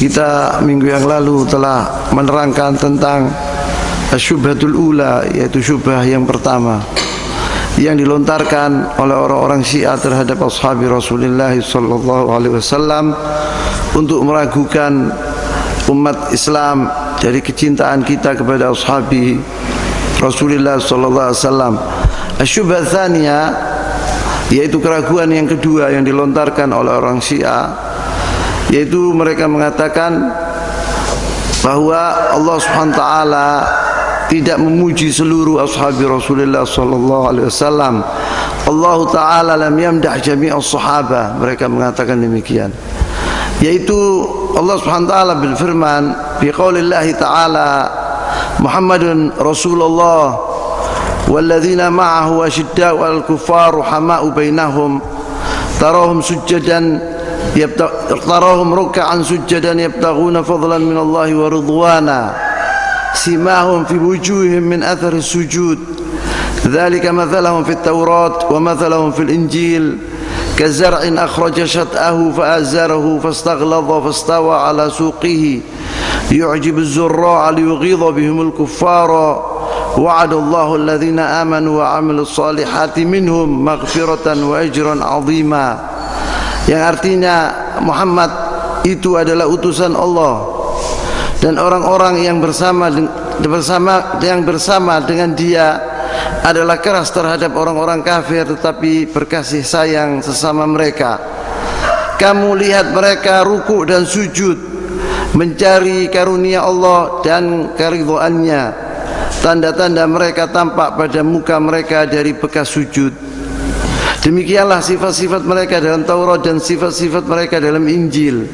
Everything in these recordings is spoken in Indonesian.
Kita minggu yang lalu telah menerangkan tentang syubhatul ula, yaitu syubhah yang pertama yang dilontarkan oleh orang-orang Syiah terhadap ashabi Rasulullah sallallahu alaihi wasallam untuk meragukan umat Islam dari kecintaan kita kepada ashabi Rasulullah sallallahu alaihi wasallam. Syubhah tsaniyah, yaitu keraguan yang kedua yang dilontarkan oleh orang Syiah, yaitu mereka mengatakan bahwa Allah Subhanahu wa taala tidak memuji seluruh ashabi Rasulullah sallallahu alaihi wasallam. Allah taala lam yamdah jami'as sahabah. Mereka mengatakan demikian. Yaitu Allah Subhanahu wa taala berfirman fi qaulillah taala Muhammadun Rasulullah walladzina ma'ahu asyidda'u 'alal kuffar rahama'u bainahum tarahum sujjadan يبتغون ركعا سجدا يبتغون فضلا من الله ورضوانا سيماهم في وجوههم من أثر السجود ذلك مثلهم في التوراة ومثلهم في الإنجيل كزرع أخرج شطأه فآزره فاستغلظ فاستوى على سوقه يعجب الزراع ليغيظ بهم الكفار وعد الله الذين آمنوا وعملوا الصالحات منهم مغفرة وأجرا عظيما. Yang artinya Muhammad itu adalah utusan Allah, dan orang-orang yang bersama dengan dia adalah keras terhadap orang-orang kafir tetapi berkasih sayang sesama mereka. Kamu lihat mereka ruku dan sujud mencari karunia Allah dan keridhaannya. Tanda-tanda mereka tampak pada muka mereka dari bekas sujud. Demikianlah sifat-sifat mereka dalam Taurat dan sifat-sifat mereka dalam Injil,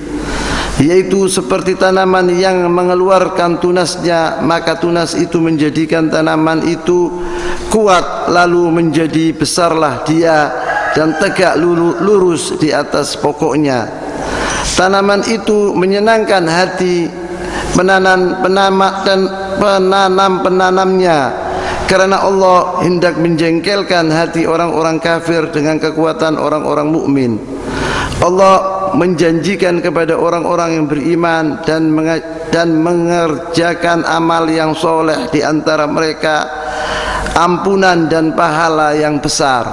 yaitu seperti tanaman yang mengeluarkan tunasnya, maka tunas itu menjadikan tanaman itu kuat, lalu menjadi besarlah dia dan tegak lurus di atas pokoknya. Tanaman itu menyenangkan hati penanamnya, karena Allah hendak menjengkelkan hati orang-orang kafir dengan kekuatan orang-orang mukmin. Allah menjanjikan kepada orang-orang yang beriman dan mengerjakan amal yang soleh di antara mereka ampunan dan pahala yang besar.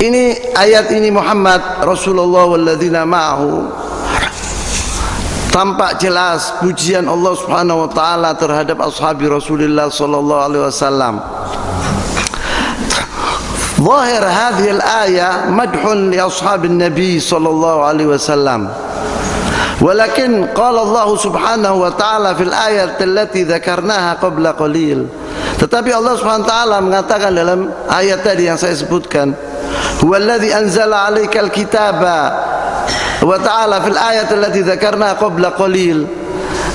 Ini ayat ini Muhammad Rasulullah walladzina ma'ahu, tampak jelas pujian Allah Subhanahu wa taala terhadap ashabi Rasulullah sallallahu alaihi wasallam. Zahir hadhihi al-ayah madhun li ashabin nabi sallallahu alaihi wasallam. Walakin qala Allah Subhanahu wa taala fil ayat allati dzakarnaha qabla qalil. Tetapi Allah Subhanahu wa taala mengatakan dalam ayat tadi yang saya sebutkan, huwallazi anzala 'alaikal kitaba وتعالى في الآية التي ذكرناها قبل قليل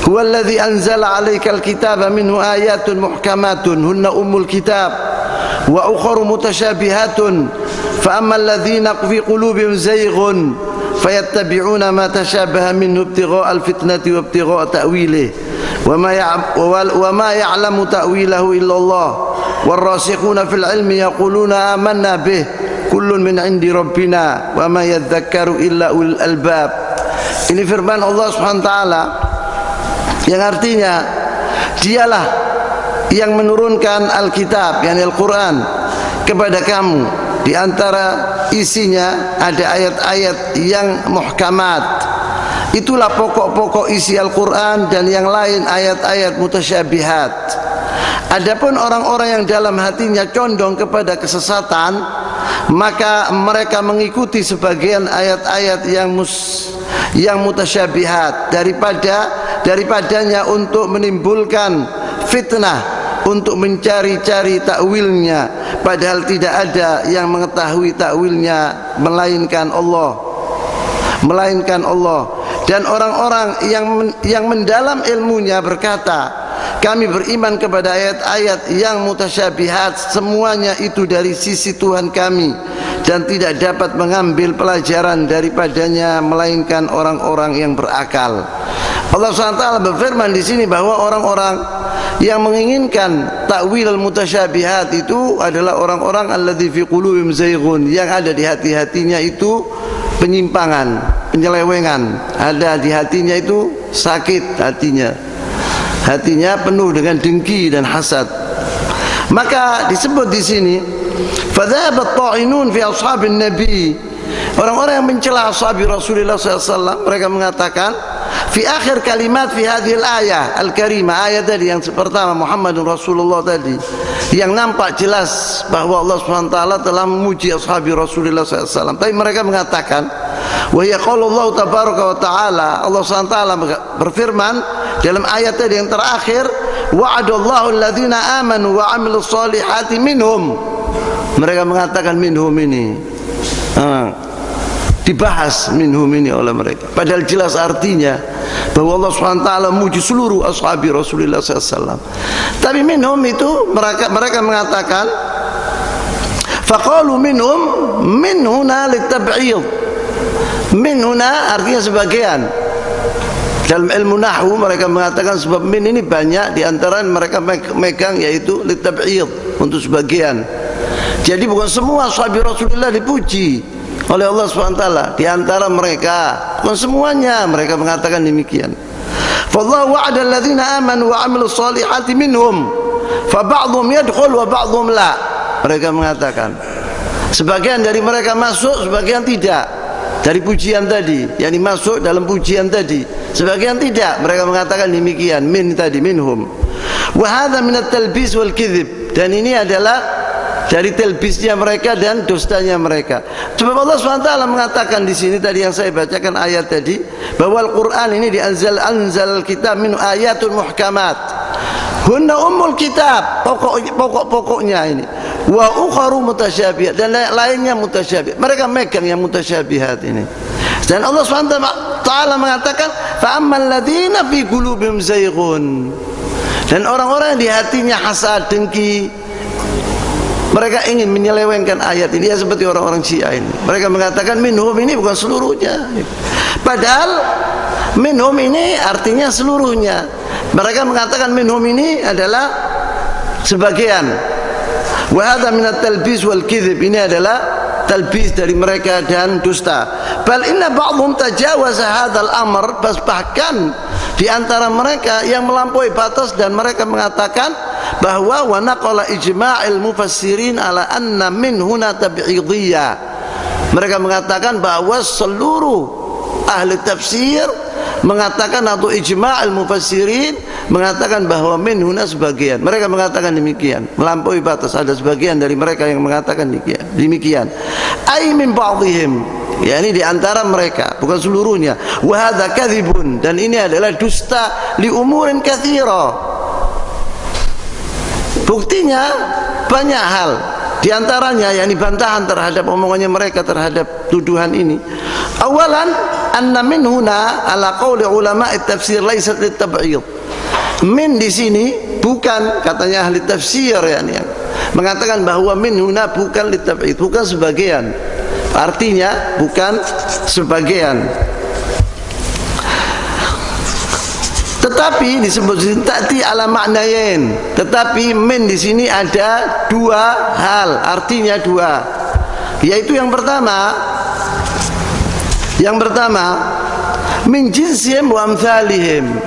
هو الذي أنزل عليك الكتاب منه آيات محكمات هن أم الكتاب وأخر متشابهات فأما الذين في قلوبهم زيغ فيتبعون ما تشابه منه ابتغاء الفتنة وابتغاء تأويله وما يعلم تأويله إلا الله والراسخون في العلم يقولون آمنا به kullun min indi rabbina wa ma yadhakkaru illa ulul albab. Ini firman Allah Subhanahu wa taala yang artinya dialah yang menurunkan Alkitab, yakni Al-Quran, kepada kamu. Di antara isinya ada ayat-ayat yang muhkamat. Itulah pokok-pokok isi Al-Quran, dan yang lain ayat-ayat mutasyabihat. Adapun orang-orang yang dalam hatinya condong kepada kesesatan, maka mereka mengikuti sebagian ayat-ayat yang mutasyabihat daripadanya untuk menimbulkan fitnah, untuk mencari-cari takwilnya, padahal tidak ada yang mengetahui takwilnya melainkan Allah. Dan orang-orang yang mendalam ilmunya berkata, kami beriman kepada ayat-ayat yang mutasyabihat, semuanya itu dari sisi Tuhan kami, dan tidak dapat mengambil pelajaran daripadanya melainkan orang-orang yang berakal. Allah SWT berfirman di sini bahwa orang-orang yang menginginkan takwil mutasyabihat itu adalah orang-orang alladzi fi qulubihim zayghun, yang ada di hati-hatinya itu penyimpangan, penyelewengan, ada di hatinya itu sakit hatinya penuh dengan dengki dan hasad. Maka disebut di sini fadhabat ta'inun fi ashabin nabi, orang-orang yang mencela ashabi Rasulullah SAW, mereka mengatakan fi akhir kalimat fi hadhil ayah al-karimah, ayat tadi yang pertama Muhammadun Rasulullah tadi, yang nampak jelas bahwa Allah SWT telah memuji ashabi Rasulullah SAW. Tapi mereka mengatakan wa yaqulu Allah tabaraka wa ta'ala, Allah SWT berfirman dalam ayat tadi yang terakhir, wa'adallahu alladhina amanu wa amilus solihati minhum. Mereka mengatakan minhum ini dibahas minhum ini oleh mereka, padahal jelas artinya bahwa Allah SWT memuji seluruh ashabi Rasulullah SAW. Tapi minhum itu mereka mengatakan faqalu minhum min huna litab'id. Min huna artinya sebagian. Dalam ilmu nahwu mereka mengatakan sebab min ini banyak, di antara mereka megang yaitu litab'id, untuk sebagian. Jadi bukan semua sahabat Rasulullah dipuji oleh Allah SWT, di antara mereka, bukan semuanya, mereka mengatakan demikian. Fallahu wa'ada alladhina amanu wa 'amilus solihati minhum fa ba'dhum yadkhul wa ba'dhum la. Mereka mengatakan sebagian dari mereka masuk, sebagian tidak dari pujian tadi, yakni masuk dalam pujian tadi, sebagian tidak. Mereka mengatakan demikian, min tadi minhum. Wa hadza min at-talbis wal kidhib, dan ini adalah dari telbisnya mereka dan dustanya mereka. Sebab Allah SWT mengatakan di sini tadi yang saya bacakan ayat tadi, bahwa Al-Quran ini anzal kitab min ayatul muhkamat hunna ummul kitab, pokok-pokoknya ini, wa ukharu mutasyabihat, dan lainnya mutasyabihat. Mereka megang yang mutasyabihat ini. Dan Allah SWT mengatakan fa ammal ladzina fi qulubihim zayghun, dan orang-orang yang di hatinya hasad, dengki, mereka ingin menyelewengkan ayat ini, ya seperti orang-orang Syiah ini. Mereka mengatakan minhum ini bukan seluruhnya, padahal minhum ini artinya seluruhnya. Mereka mengatakan minhum ini adalah sebagian. Wa hadza min at-talbis wal kidhib, ini adalah talbis dari mereka dan dusta. Bal inna ba'dhum tajawaza hadzal amr, bahkan di antara mereka yang melampaui batas, dan mereka mengatakan bahwa wa naqala ijma'il mufassirin ala anna min huna tab'idiyah. Mereka mengatakan bahwa seluruh ahli tafsir mengatakan, atau ijma'il mufassirin mengatakan bahwa min huna sebagian. Mereka mengatakan demikian, melampaui batas. Ada sebagian dari mereka yang mengatakan demikian. Ai min ba'dihim, yakni di antara mereka, bukan seluruhnya. Wa hadza kadzibun, dan ini adalah dusta li umurin katsira. Buktinya banyak hal, di antaranya yakni bantahan terhadap omongannya mereka terhadap tuduhan ini. Awalan anna min huna ala qauli ulama at-tafsir laysat lit-tab'id. Min di sini bukan, katanya ahli tafsir yakni, mengatakan bahwa min huna bukan lit-tab'id, bukan sebagian. Artinya bukan sebagian. Tetapi disebut ta'ti ala ma'nayain. Tetapi min di sini ada dua hal, artinya dua. Yaitu yang pertama min jinsihim wa amthalihim.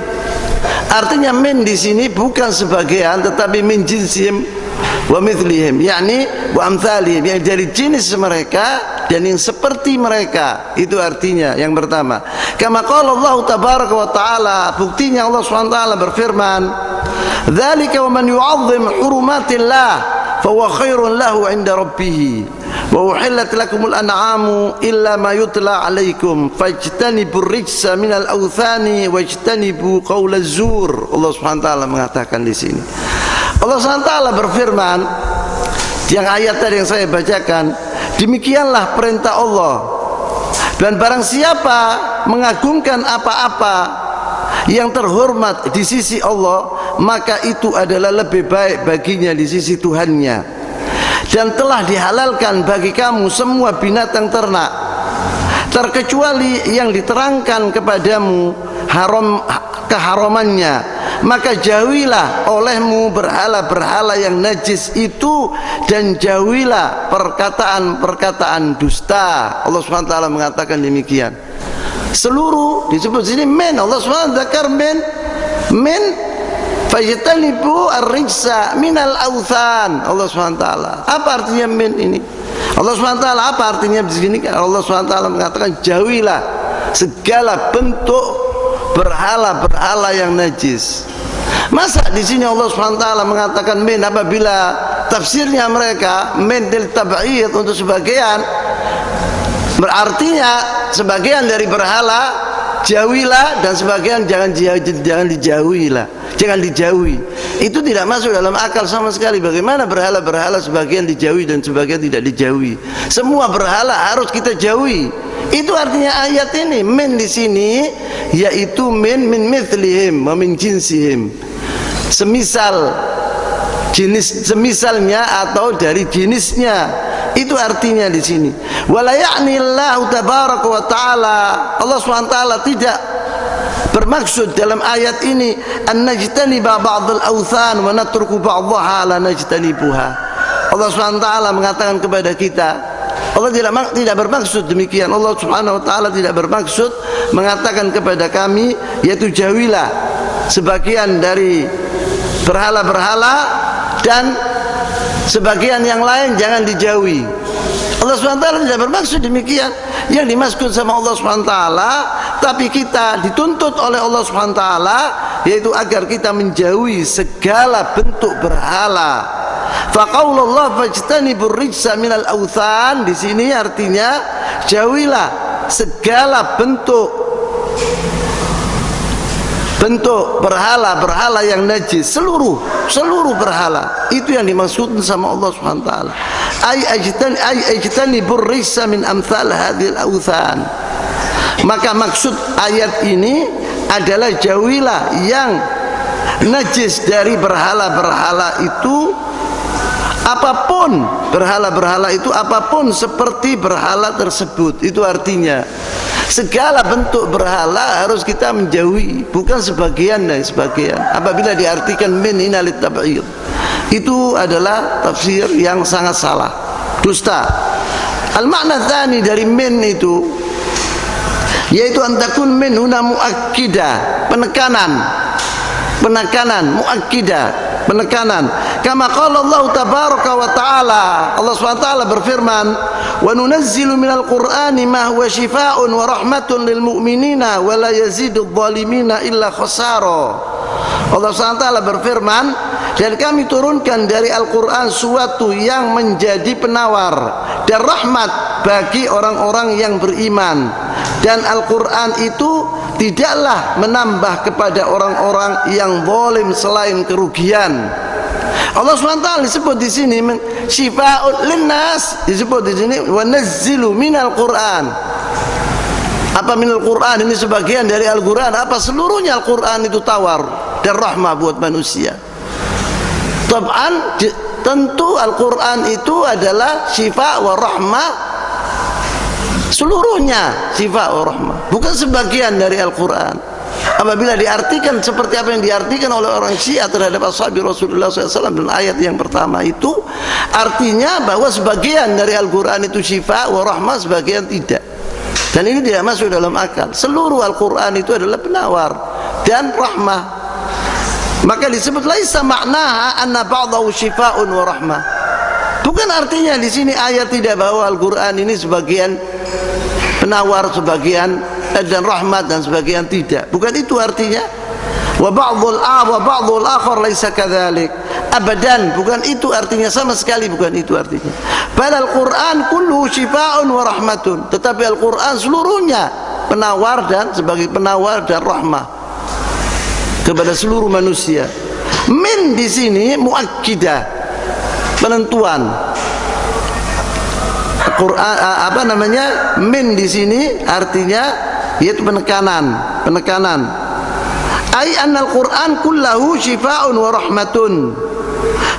Artinya min di sini bukan sebagian, tetapi min jinsihim wa mithlihim, yakni wa amthalihim, yang dari jenis mereka dan yang seperti mereka. Itu artinya yang pertama. Kama qala Allah tabaraka wa ta'ala, buktinya Allah SWT berfirman, dzalika wa man yu'azzim hurumatillah fa huwa khairun lahu 'inda rabbih wa uhillat lakumul an'amu illa ma yutla 'alaikum fajtanibur rijsa minal awthani wajtanibu qaulaz zur. Allah SWT mengatakan di sini. Allah SWT berfirman, yang ayat tadi yang saya bacakan, demikianlah perintah Allah, dan barang siapa mengagungkan apa-apa yang terhormat di sisi Allah, maka itu adalah lebih baik baginya di sisi Tuhannya. Dan telah dihalalkan bagi kamu semua binatang ternak, terkecuali yang diterangkan kepadamu keharamannya. Maka jauhilah olehmu berhala-berhala yang najis itu, dan jauhilah perkataan-perkataan dusta. Allah SWT mengatakan demikian. Seluruh disebut sini min. Allah SWT dzakar min fajtanibu ar-rijsa minal authan. Allah SWT. Apa artinya min ini? Allah SWT apa artinya di sini? Allah SWT mengatakan jauhilah segala bentuk berhala-berhala yang najis. Masa di sini Allah SWT mengatakan min apabila tafsirnya mereka min lil tab'id untuk sebagian, berartinya sebagian dari berhala jauhilah dan sebagian jangan dijauhilah, jangan dijauhi. Itu tidak masuk dalam akal sama sekali. Bagaimana berhala-berhala sebagian dijauhi dan sebagian tidak dijauhi? Semua berhala harus kita jauhi. Itu artinya ayat ini. Min di sini yaitu min mithlihim wa min jinsihim. Semisal jenis, semisalnya atau dari jenisnya. Itu artinya di sini. Wala ya'nillahu tabaraka wa ta'ala. Allah SWT tidak bermaksud dalam ayat ini an najtaniba ba'dal awthan wa natruku ba'daha la najtanibuha. Allah SWT mengatakan kepada kita, Allah tidak bermaksud demikian. Allah Subhanahu wa taala tidak bermaksud mengatakan kepada kami yaitu jauhilah sebagian dari berhala-berhala dan sebagian yang lain jangan dijauhi. Allah SWT tidak bermaksud demikian. Yang dimaksud sama Allah SWT, tapi kita dituntut oleh Allah SWT yaitu agar kita menjauhi segala bentuk berhala. Faqaulullah fajtanibur rijsa minal authan, di sini artinya jauhilah segala bentuk berhala-berhala yang najis, seluruh berhala. Itu yang dimaksud sama Allah SWT. Ajtanibur rijsa min amthal hadhil authan. Maka maksud ayat ini adalah jauhilah yang najis dari berhala-berhala itu, apapun berhala-berhala itu, apapun seperti berhala tersebut. Itu artinya segala bentuk berhala harus kita menjauhi, bukan sebagian dan sebagian. Apabila diartikan min inalit tab'id, itu adalah tafsir yang sangat salah, dusta. Al-makna tsani dari min itu yaitu antakun min huna muakkidah, penekanan muakkidah, penekanan. Kama qala Allah tabaraka wa ta'ala, Allah SWT berfirman, wa nunazzilu minal qur'ani ma huwa shifaa'un wa rahmatun lil mu'minina wa la yazidudz zalimina illa khasara. Allah SWT berfirman, dan kami turunkan dari Al-Quran suatu yang menjadi penawar dan rahmat bagi orang-orang yang beriman. Dan Al-Quran itu tidaklah menambah kepada orang-orang yang zalim selain kerugian. Allah SWT disebut di sini syifa'un linnas, disebut di sini wa nazzilu minal Qur'an. Apa minal Qur'an ini sebagian dari Al-Quran? Apa seluruhnya Al-Quran itu tawar dan rahmah buat manusia? Tab'an, tentu Al-Quran itu adalah syifa wa rahmah, seluruhnya syifa wa rahmah, bukan sebagian dari Al-Quran. Apabila diartikan seperti apa yang diartikan oleh orang Syiah terhadap ashabi Rasulullah SAW dalam ayat yang pertama itu, artinya bahwa sebagian dari Al-Quran itu syifa wa rahmah, sebagian tidak. Dan ini tidak masuk dalam akal. Seluruh Al-Quran itu adalah penawar dan rahmah. Maka disebut laisa maknaha anna ba'dahu syifaa'un wa rahmah. Bukan artinya di sini ayat tidak bahwa Al-Quran ini sebagian penawar, sebagian dan rahmat dan sebagian tidak. Bukan itu artinya. Wa ba'dhul akhar laisa kadzalik. Abadan, bukan itu artinya, sama sekali bukan itu artinya. Padahal Al-Quran kullu syifaa'un wa rahmatun. Tetapi Al-Quran seluruhnya penawar dan sebagai penawar dan rahmah kepada seluruh manusia. Min di sini muakkidah, penentuan. Quran apa namanya? Min di sini artinya yaitu penekanan. Ai anna al-Quran kullahu shifaa'un wa rahmatun.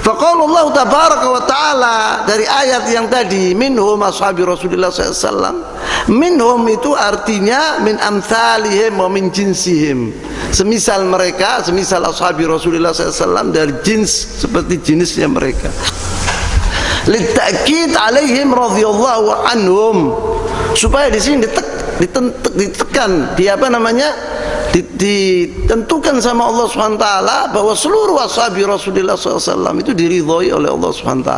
Faqala Allah tabaraka wa ta'ala dari ayat yang tadi, minhum ashabi Rasulullah SAW. Minhum itu artinya min amthalihim wa min jinsihim. Semisal mereka, semisal ashabi Rasulullah SAW dari jins seperti jenisnya mereka. Litakid alaihim radhiyallahu anhum, supaya di sini ditekan, ditentukan sama Allah SWT bahwa seluruh ashabi Rasulullah SAW itu diridhoi oleh Allah SWT.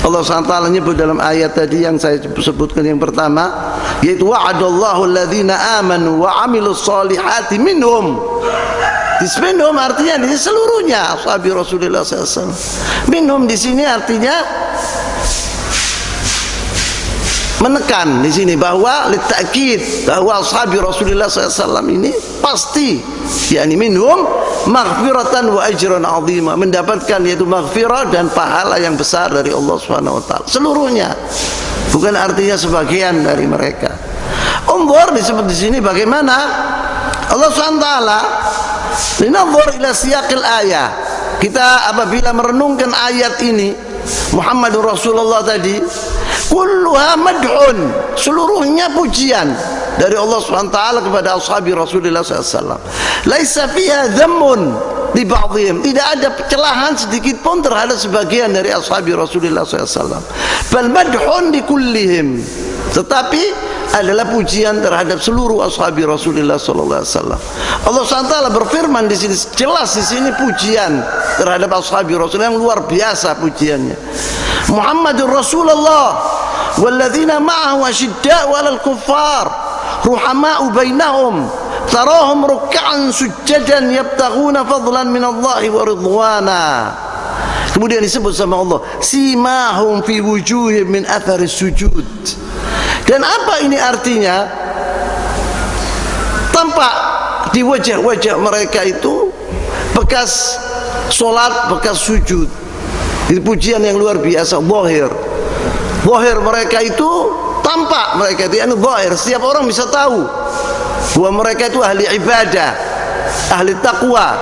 Allah SWT nyebut dalam ayat tadi yang saya sebutkan yang pertama, yaitu wa'adallahu alladhina amanu wa amilus solihati minhum. Minhum artinya di seluruhnya ashabi Rasulullah SAW. Minhum di sini artinya menekan di sini bahwa litakid bahwa ashabi Rasulullah SAW ini pasti, yakni minhum maghfiratan wa ajran azima, mendapatkan yaitu maghfirah dan pahala yang besar dari Allah Subhanahu wa taala seluruhnya, bukan artinya sebagian dari mereka. Unzur disebut di sini bagaimana Allah Subhanahu wa taala linanzur ila siyaqil ayat. Kita apabila merenungkan ayat ini Muhammadur Rasulullah tadi, kulluha mad'un, seluruhnya pujian dari Allah SWT kepada ashabi Rasulullah SAW. Laisa fiha dhammun li ba'dihim, tidak ada pencelahan sedikit pun terhadap sebagian dari ashabi Rasulullah SAW. Bal mad'un li kullihim, tetapi adalah pujian terhadap seluruh ashabi Rasulullah SAW. Allah SWT berfirman di sini, jelas di sini pujian terhadap ashabi Rasulullah yang luar biasa pujiannya. Muhammadur Rasulullah walladzina ma'ahu asyidda'u 'alal kuffar ruhama'u bainahum tarahum ruk'an sujjadan yabtaghuna fadlan minallahi wa ridwana. Kemudian disebut sama Allah, simahum fi wujuhihim min atharis sujud. Dan apa ini artinya? Tampak di wajah-wajah mereka itu bekas solat, bekas sujud. Itu pujian yang luar biasa, zahir. Zahir mereka itu tampak, mereka itu zahir, setiap orang bisa tahu bahwa mereka itu ahli ibadah, ahli taqwa.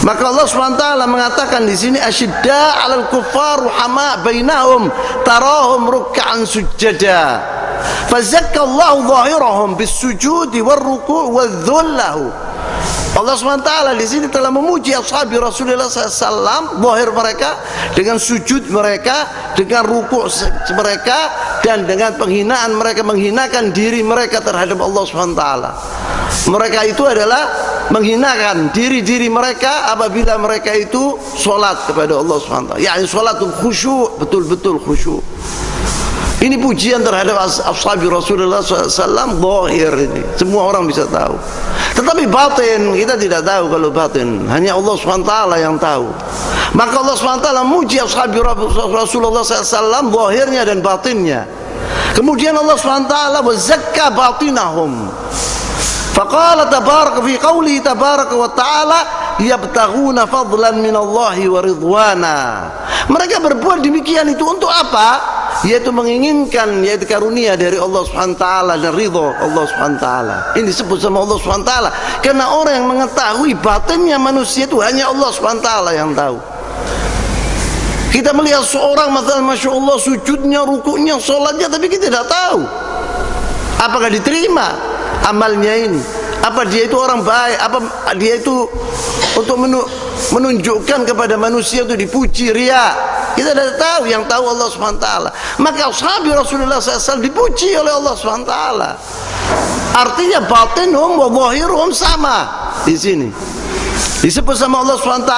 Maka Allah SWT mengatakan di sini asyidda 'alal kuffar ruhama bainahum tarahum ruk'an sujada fazakkallahu zahirahum bis-sujudi war-ruku' wadh-dhullahu. Allah SWT di sini telah memuji ashabi Rasulullah SAW, zahir mereka dengan sujud mereka, dengan ruku' mereka, dan dengan penghinaan mereka, menghinakan diri mereka terhadap Allah SWT. Mereka itu adalah menghinakan diri-diri mereka apabila mereka itu sholat kepada Allah SWT, yakni sholatul khusyuk, betul-betul khusyuk. Ini pujian terhadap ashabi Rasulullah SAW, zahir ini semua orang bisa tahu. Tetapi batin kita tidak tahu. Kalau batin hanya Allah SWT yang tahu. Maka Allah SWT memuji ashabi Rasulullah SAW zahirnya dan batinnya. Kemudian Allah SWT wazakka batinahum. Faqala tabaraka fi qawli tabaraka wa ta'ala yabtaghuna fadlan minallahi wa ridwana. Mereka berbuat demikian itu untuk apa? Yaitu menginginkan yaitu karunia dari Allah Subhanahu wa taala dan ridha Allah Subhanahu wa taala. Ini disebut sama Allah Subhanahu wa taala karena orang yang mengetahui batinnya manusia itu hanya Allah Subhanahu wa taala yang tahu. Kita melihat seorang masya Allah sujudnya, rukuknya, sholatnya, tapi kita tidak tahu apakah diterima amalnya ini, apa dia itu orang baik, apa dia itu untuk menunjukkan kepada manusia itu dipuji, riya. Kita tidak tahu, yang tahu Allah SWT. Maka ashabi Rasulullah SAW dipuji oleh Allah SWT. Artinya batinhum wa zahiruhum sama di sini. Disebut sama Allah SWT,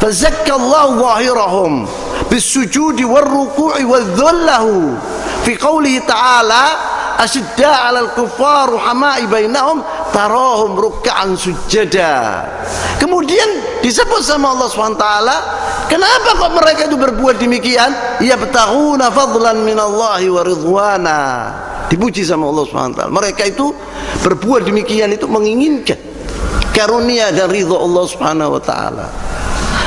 fazakkallahu zahirahum bisujudi warruku'i wadh-dhullahu fi qawlihi ta'ala asyidda 'alal kuffar ruhama'i bainahum tarahum ruk'an sujada. Kemudian disebut sama Allah SWT, kenapa kok mereka itu berbuat demikian? Yabtaghuna fadlan minallahi wa ridwana. Dipuji sama Allah SWT. Mereka itu berbuat demikian itu menginginkan karunia dan ridha Allah Subhanahu wa taala.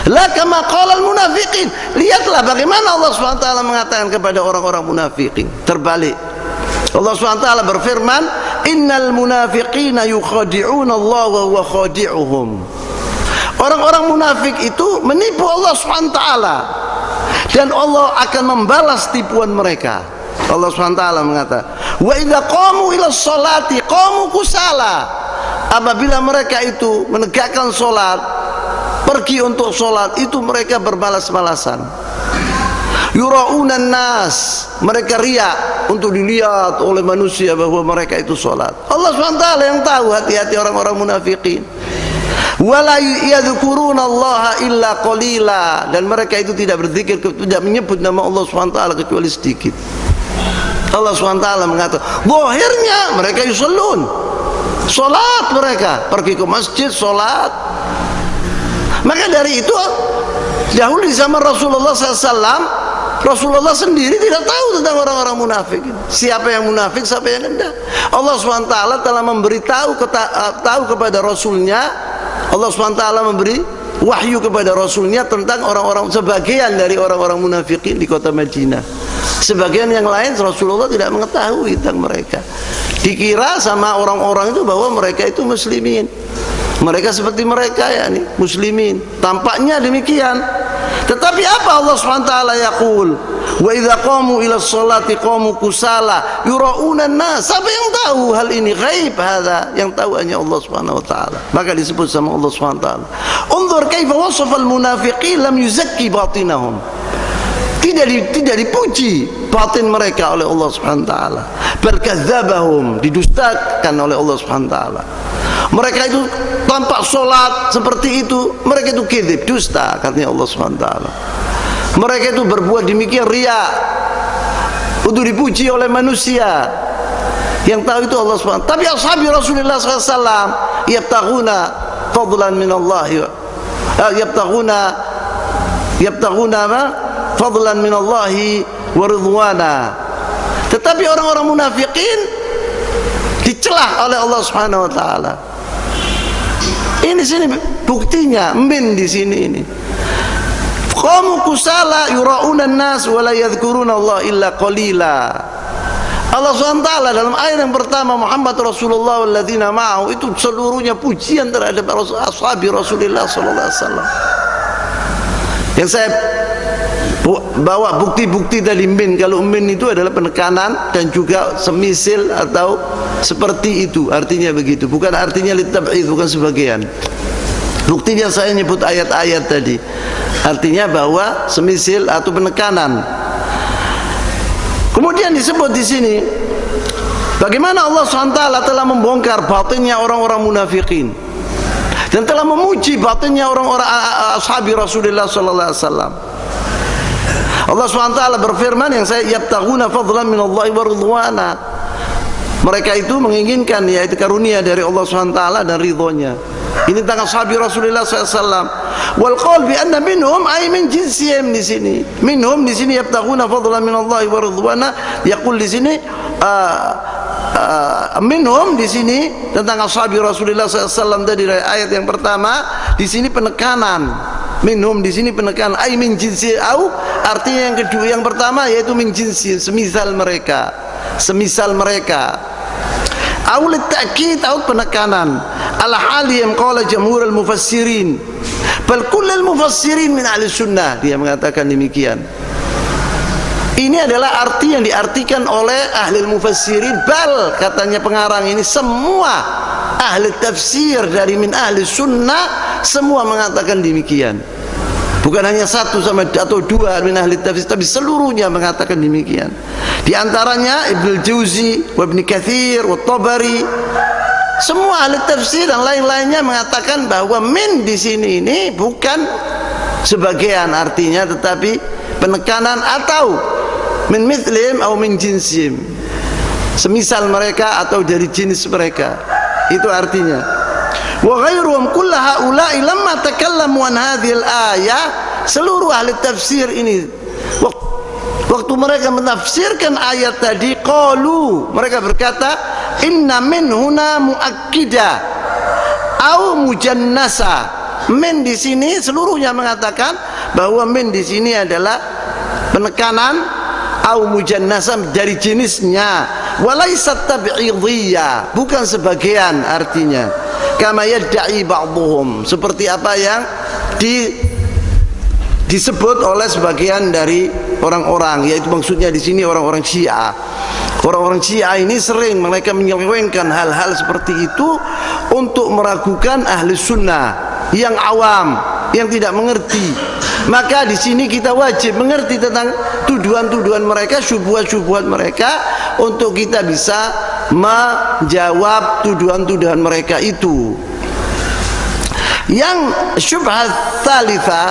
La kama qala al-munafiqin. Lihatlah bagaimana Allah SWT mengatakan kepada orang-orang munafikin. Terbalik. Allah SWT berfirman, innal munafiqina yukhadi'una Allah wa huwa khadi'uhum. Orang-orang munafik itu menipu Allah SWT dan Allah akan membalas tipuan mereka. Allah SWT mengatakan, wa idza qamu ila sholati qamu kusala. Apabila mereka itu menegakkan sholat, pergi untuk sholat, itu mereka bermalas-malasan. Yura'unan nas, mereka riya untuk dilihat oleh manusia bahwa mereka itu sholat. Allah SWT yang tahu hati-hati orang-orang munafikin. Wala yadhkuruna Allah illa qalila, dan mereka itu tidak berzikir, tidak menyebut nama Allah SWT kecuali sedikit. Allah SWT mengatakan, zahirnya mereka yusallun, sholat, mereka pergi ke masjid sholat. Maka dari itu dahulu di zaman Rasulullah SAW, Rasulullah sendiri tidak tahu tentang orang-orang munafik. Siapa yang munafik, siapa yang tidak. Allah SWT telah memberitahu tahu kepada Rasulnya. Allah SWT memberi wahyu kepada Rasulnya tentang orang-orang, sebagian dari orang-orang munafikin di kota Madinah. Sebagian yang lain Rasulullah tidak mengetahui tentang mereka. Dikira sama orang-orang itu bahwa mereka itu muslimin. Mereka seperti mereka, ya nih, muslimin. Tampaknya demikian. Tetapi apa Allah SWT yaqul? Wa idza qamu ila sholati qamu kusala yura'una an-nas. Siapa yang tahu hal ini? Ghaib hadza, yang tahu hanya Allah Subhanahu wa taala. Maka disebut sama Allah Subhanahu wa taala. Unzur kaifa wasafa al-munafiqin lam yuzakki batinahum. Tidak dipuji batin mereka oleh Allah Subhanahu wa taala. Bal kadzdzabahum, didustakan oleh Allah Subhanahu wa taala. Mereka itu tampak sholat seperti itu, mereka itu kadzib, dusta, katanya Allah Subhanahu wa taala. Mereka itu berbuat demikian riya untuk dipuji oleh manusia. Yang tahu itu Allah Subhanahu wa taala. Tapi ashabi Rasulullah SAW yabtaghuna fadlan min Allah, yabtaghuna ma fadlan min Allah wa ridwana. Tetapi orang-orang munafikin dicelah oleh Allah Subhanahu wa taala. Ini sini buktinya, min di sini ini. Qamu kusala yura'una an-nas wa la yadhkuruna Allah illa qalila. Allah SWT dalam ayat yang pertama, Muhammad Rasulullah walladzina ma'ahu, itu seluruhnya pujian terhadap ashabi Rasulullah sallallahu alaihi wasallam. Yang saya bawa bukti-bukti dari min, kalau min itu adalah penekanan dan juga semisil atau seperti itu, artinya begitu, bukan artinya litab'id, bukan sebagian. Buktinya saya nyebut ayat-ayat tadi, artinya bahwa semisil atau penekanan. Kemudian disebut di sini bagaimana Allah SWT telah membongkar batinnya orang-orang munafikin dan telah memuji batinnya orang-orang ashabi Rasulullah sallallahu alaihi wasallam. Allah SWT berfirman, yang saya yabtaghuna fadlan min Allah wa ridwana. Mereka itu menginginkan, yaitu karunia dari Allah SWT dan ridhonya. Ini tentang ashabi Rasulullah SAW. Wal qaul bi anna minhum ay min jinsihim, di sini. Minhum di sini yabtaghuna fadlan min Allah wa ridwana. Yaqul di sini minhum di sini tentang ashabi Rasulullah SAW dari ayat yang pertama. Di sini penekanan. Minhum di sini penekanan ay min jinsi au, artinya yang kedua, yang pertama yaitu min jinsi, semisal mereka, semisal mereka. Au litakid, au penekanan. Ala hali yang qala jamhur al-mufassirin, bal kull al-mufassirin min ahli sunnah, dia mengatakan demikian. Ini adalah arti yang diartikan oleh ahli mufassirin, bal katanya pengarang ini, semua ahli tafsir dari min ahli sunnah semua mengatakan demikian. Bukan hanya satu sama atau dua min ahli tafsir, tapi seluruhnya mengatakan demikian. Di antaranya Ibnu Jauzi, Ibnu Katsir, Tabari, semua ahli tafsir dan lain-lainnya mengatakan bahwa min di sini ini bukan sebagian artinya, tetapi penekanan atau min mithlim atau min jinsim, semisal mereka atau dari jenis mereka, itu artinya. Wa ghairuhum kull haula'i lamma takallamu an hadhil ayah, seluruh ahli tafsir ini waktu mereka menafsirkan ayat tadi, qalu, mereka berkata, inna min huna muakkidah au mujannasa. Min di sini seluruhnya mengatakan bahwa min di sini adalah penekanan au mujannasa dari jenisnya, walaysat tab'idiyah, bukan sebagian artinya, kama yadda'i ba'dhum, seperti apa yang disebut oleh sebagian dari orang-orang, yaitu maksudnya di sini orang-orang Syiah. Orang-orang Syiah ini sering mereka menyelewengkan hal-hal seperti itu untuk meragukan ahli sunnah yang awam, yang tidak mengerti Maka di sini kita wajib mengerti tentang tuduhan-tuduhan mereka, syubhat-syubhat mereka, untuk kita bisa menjawab tuduhan-tuduhan mereka itu. Yang syubhat tsalitsa,